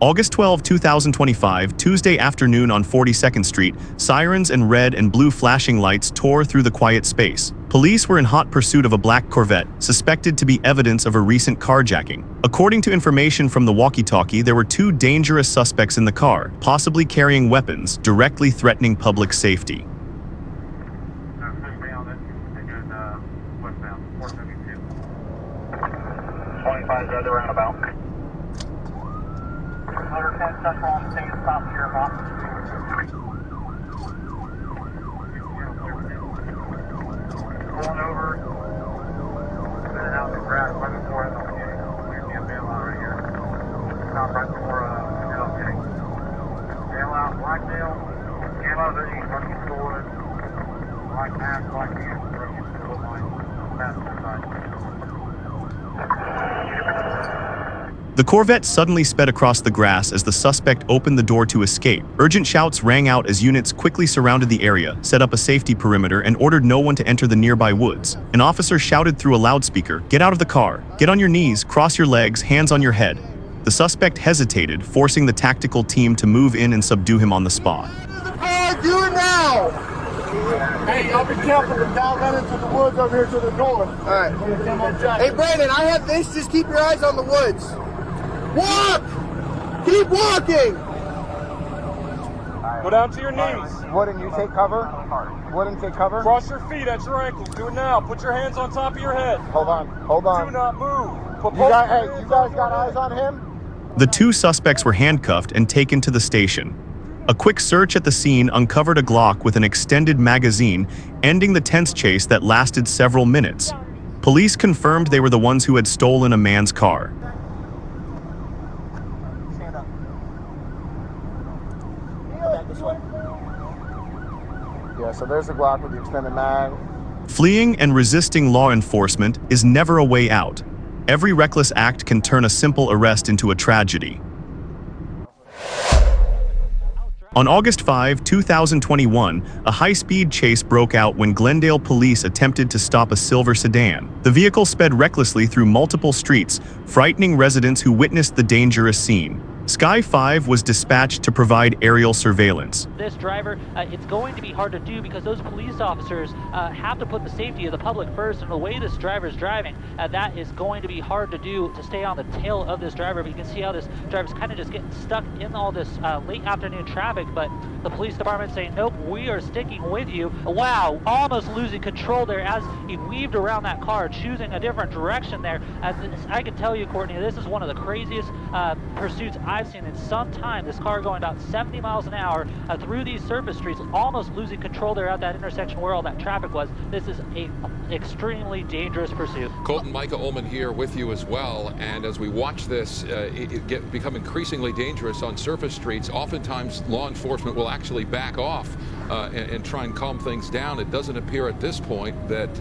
August 12, 2025, Tuesday afternoon on 42nd Street, sirens and red and blue flashing lights tore through the quiet space. Police were in hot pursuit of a black Corvette, suspected to be evidence of a recent carjacking. According to information from the walkie-talkie, there were two dangerous suspects in the car, possibly carrying weapons, directly threatening public safety. Roundabout. 110 Central on the same stop here, Pulling over, and out the grass right before it. We're going to bail out right here. Stop right before the getting. Bail out, black bail, camo, running forward, black mask, black hands, running to the line, passenger side. The Corvette suddenly sped across the grass as the suspect opened the door to escape. Urgent shouts rang out as units quickly surrounded the area, set up a safety perimeter, and ordered no one to enter the nearby woods. An officer shouted through a loudspeaker, "Get out of the car! Get on your knees, cross your legs, hands on your head." The suspect hesitated, forcing the tactical team to move in and subdue him on the spot. Do it now! Hey, y'all be careful. The guy ran into the woods over here to the north. All right. Hey, Brandon, I have this. Just keep your eyes on the woods. Walk! Keep walking! Go down to your knees. Wouldn't you take cover? Wouldn't take cover? Cross your feet at your ankles. Do it now. Put your hands on top of your head. Hold on. Hold on. Do not move. You guys got eyes on him? The two suspects were handcuffed and taken to the station. A quick search at the scene uncovered a Glock with an extended magazine, ending the tense chase that lasted several minutes. Police confirmed they were the ones who had stolen a man's car. Yeah, so there's the Glock with the extended mag. Fleeing and resisting law enforcement is never a way out. Every reckless act can turn a simple arrest into a tragedy. On August 5, 2021, a high-speed chase broke out when Glendale police attempted to stop a silver sedan. The vehicle sped recklessly through multiple streets, frightening residents who witnessed the dangerous scene. Sky 5 was dispatched to provide aerial surveillance. This driver, it's going to be hard to do because those police officers have to put the safety of the public first, and the way this driver is driving, that is going to be hard to do to stay on the tail of this driver. But you can see how this driver's kind of just getting stuck in all this late afternoon traffic, but the police department saying, nope, we are sticking with you. Wow, almost losing control there as he weaved around that car, choosing a different direction there. I can tell you, Courtney, this is one of the craziest pursuits I've seen in some time. This car going about 70 miles an hour through these surface streets, almost losing control there at that intersection where all that traffic was. This is an extremely dangerous pursuit. Colton, Micah Ullman here with you as well. And as we watch this become increasingly dangerous on surface streets, oftentimes law enforcement will actually back off and try and calm things down. It doesn't appear at this point that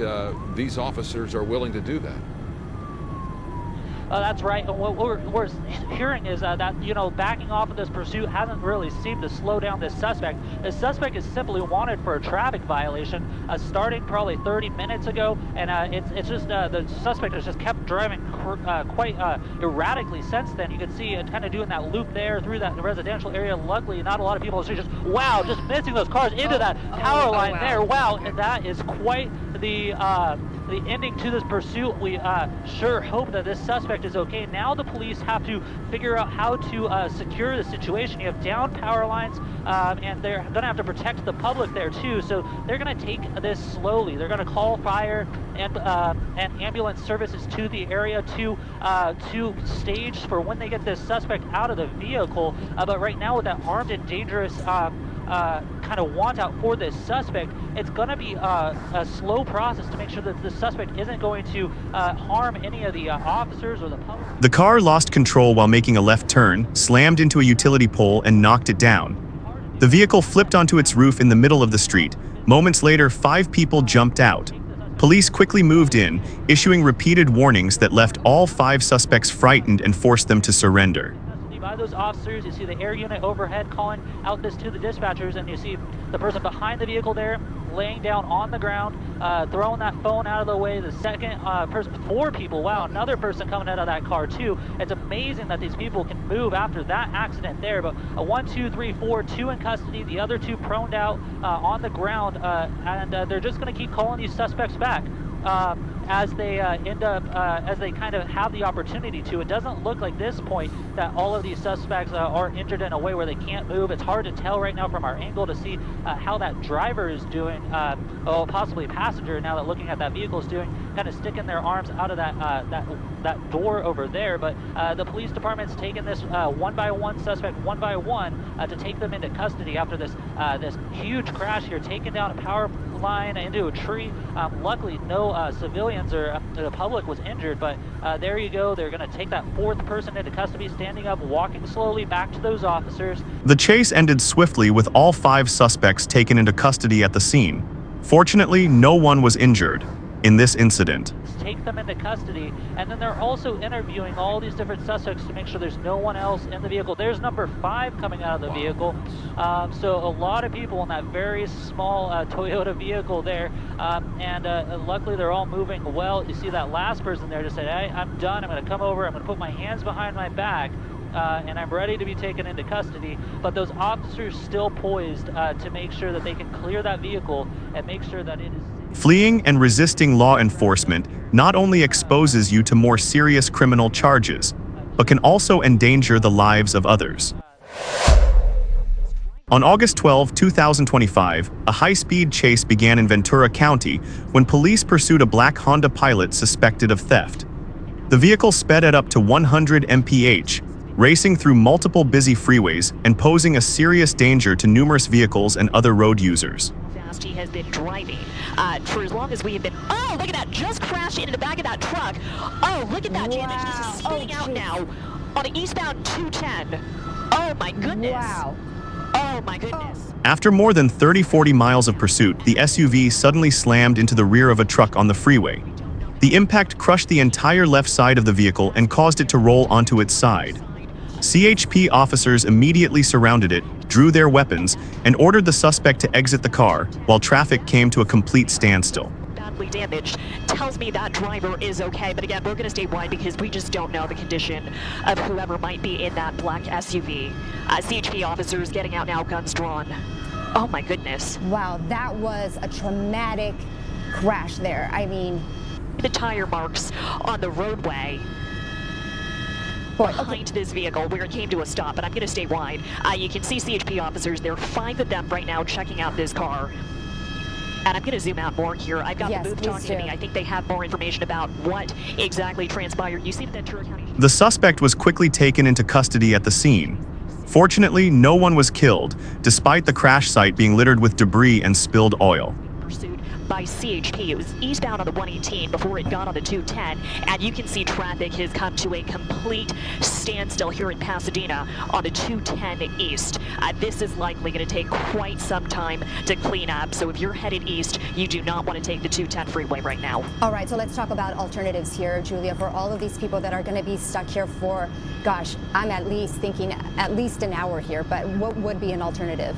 these officers are willing to do that. That's right. And what we're hearing is that, you know, backing off of this pursuit hasn't really seemed to slow down this suspect. The suspect is simply wanted for a traffic violation starting probably 30 minutes ago. And it's just the suspect has just kept driving quite erratically since then. You can see it kind of doing that loop there through that residential area. Luckily, not a lot of people are just, wow, just missing those cars into that power line there. Wow, and that is quite the ending to this pursuit. We sure hope that this suspect is okay. Now the police have to figure out how to secure the situation. You have down power lines, and they're going to have to protect the public there too. So they're going to take this slowly. They're going to call fire and ambulance services to the area to stage for when they get this suspect out of the vehicle. But right now, with that armed and dangerous kind of want out for this suspect, it's going to be a slow process to make sure that the suspect isn't going to harm any of the officers or the public. The car lost control while making a left turn, slammed into a utility pole, and knocked it down. The vehicle flipped onto its roof in the middle of the street. Moments later, 5 people jumped out. Police quickly moved in, issuing repeated warnings that left all 5 suspects frightened and forced them to surrender. By those officers, you see the air unit overhead calling out this to the dispatchers, and you see the person behind the vehicle there laying down on the ground, throwing that phone out of the way. The second person, 4 people, wow, another person coming out of that car too. It's amazing that these people can move after that accident there, but 1, 2, 3, 4, 2 in custody, the other 2 proned out on the ground, and they're just going to keep calling these suspects back. As they as they kind of have the opportunity to. It doesn't look like this point that all of these suspects are injured in a way where they can't move. It's hard to tell right now from our angle to see how that driver is doing, possibly a passenger now that looking at that vehicle is doing, kind of sticking their arms out of that door over there. But the police department's taken this one by one suspect, one by one, to take them into custody after this this huge crash here, taking down a power line into a tree. Luckily, no civilians or the public was injured, but there you go. They're going to take that 4th person into custody, standing up, walking slowly back to those officers. The chase ended swiftly with all 5 suspects taken into custody at the scene. Fortunately, no one was injured in this incident. Take them into custody, and then they're also interviewing all these different suspects to make sure there's no one else in the vehicle. There's number 5 coming out of the vehicle, so a lot of people in that very small Toyota vehicle there, and luckily they're all moving well. You see that last person there just said, hey, I'm done, I'm going to come over, I'm going to put my hands behind my back, and I'm ready to be taken into custody. But those officers still poised to make sure that they can clear that vehicle and make sure that it is... Fleeing and resisting law enforcement not only exposes you to more serious criminal charges, but can also endanger the lives of others. On August 12, 2025, a high-speed chase began in Ventura County when police pursued a black Honda Pilot suspected of theft. The vehicle sped at up to 100 mph, racing through multiple busy freeways and posing a serious danger to numerous vehicles and other road users. He has been driving for as long as we have been. Oh, look at that! Just crashed into the back of that truck. Oh, look at that damage! This is spinning out now on an eastbound 210. Oh my goodness! Wow! Oh my goodness! After more than 30-40 miles of pursuit, the SUV suddenly slammed into the rear of a truck on the freeway. The impact crushed the entire left side of the vehicle and caused it to roll onto its side. CHP officers immediately surrounded it, drew their weapons, and ordered the suspect to exit the car, while traffic came to a complete standstill. Badly damaged. Tells me that driver is okay, but again, we're going to stay wide because we just don't know the condition of whoever might be in that black SUV. CHP officers getting out now, guns drawn. Oh my goodness. Wow, that was a traumatic crash there. I mean... The tire marks on the roadway behind this vehicle where it came to a stop, but I'm going to stay wide. You can see CHP officers. There are 5 of them right now checking out this car. And I'm going to zoom out more here. I've got the booth talking to me. I think they have more information about what exactly transpired. You see that Ventura County... The suspect was quickly taken into custody at the scene. Fortunately, no one was killed, despite the crash site being littered with debris and spilled oil. Pursued by CHP. It was eastbound on the 118 before it got on the 210, and you can see traffic has come to a complete standstill here in Pasadena on the 210 east. This is likely going to take quite some time to clean up, so if you're headed east, you do not want to take the 210 freeway right now. All right, so let's talk about alternatives here, Julia, for all of these people that are going to be stuck here for, gosh, I'm at least thinking at least an hour here, but what would be an alternative?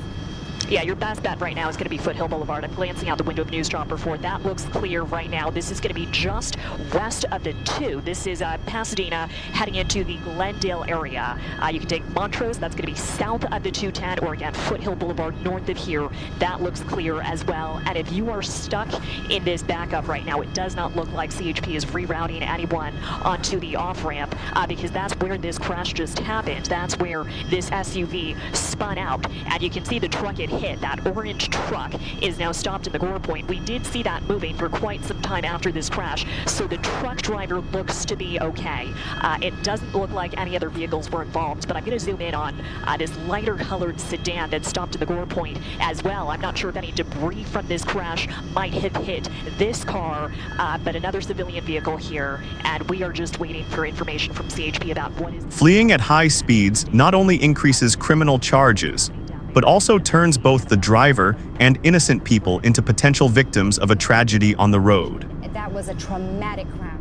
Yeah, your best bet right now is going to be Foothill Boulevard. I'm glancing out the window of News Dropper 4. That looks clear right now. This is going to be just west of the 2. This is Pasadena heading into the Glendale area. You can take Montrose. That's going to be south of the 210, or again, Foothill Boulevard north of here. That looks clear as well. And if you are stuck in this backup right now, it does not look like CHP is rerouting anyone onto the off-ramp because that's where this crash just happened. That's where this SUV spun out. And you can see the truck it hit. That orange truck is now stopped in the Gore Point. We did see that moving for quite some time after this crash, so the truck driver looks to be okay. It doesn't look like any other vehicles were involved, but I'm going to zoom in on this lighter colored sedan that stopped in the Gore Point as well. I'm not sure if any debris from this crash might have hit this car, but another civilian vehicle here, and we are just waiting for information from CHP about what is... Fleeing at high speeds not only increases criminal charges, but also turns both the driver and innocent people into potential victims of a tragedy on the road. That was a traumatic crash.